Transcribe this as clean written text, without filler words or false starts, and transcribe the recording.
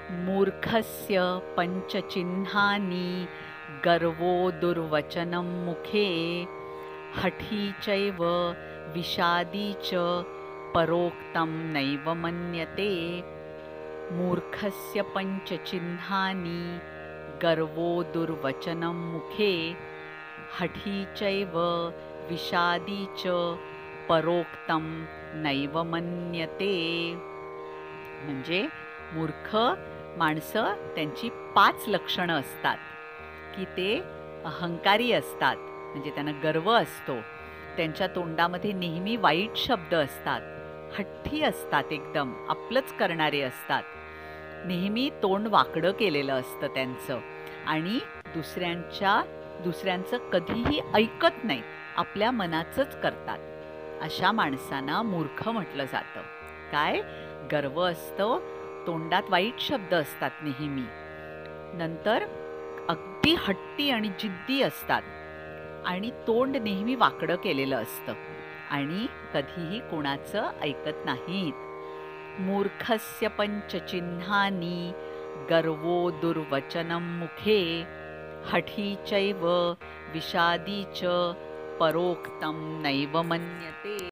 मूर्खस्य पंचचिह्नानि गर्वो दुर्वचनं मुखे हठी चैव विषादी च परोक्तं नैव मन्यते। मूर्खस्य पंचचिह्नानि गर्वो दुर्वचनं मुखे हठी चैव विषादी च परोक्तं नैव मन्यते। म्हणजे मूर्ख माणसं त्यांची 5 लक्षणं असतात की ते अहंकारी असतात, म्हणजे त्यांना गर्व असतो, त्यांच्या तोंडामध्ये नेहमी वाईट शब्द असतात, हट्टी असतात, एकदम आपलंच करणारे असतात, नेहमी तोंड वाकडं केलेलं असतं त्यांचं आणि दुसऱ्यांचं कधीही ऐकत नाही, आपल्या मनाचंच करतात. अशा माणसांना मूर्ख म्हटलं जातं. काय? गर्व असतो, तोंडात वाईट शब्द असतात नेहमी, नंतर अगदी हट्टी आणि जिद्दी असतात आणि तोंड नेहमी वाकडं केलेलं असतं आणि कधीही कोणाचं ऐकत नाहीत. मूर्खस्य पंचचिह्नानि गर्वो दुर्वचनं मुखे हठी चैव विषादी च परोक्तं नैव मन्यते।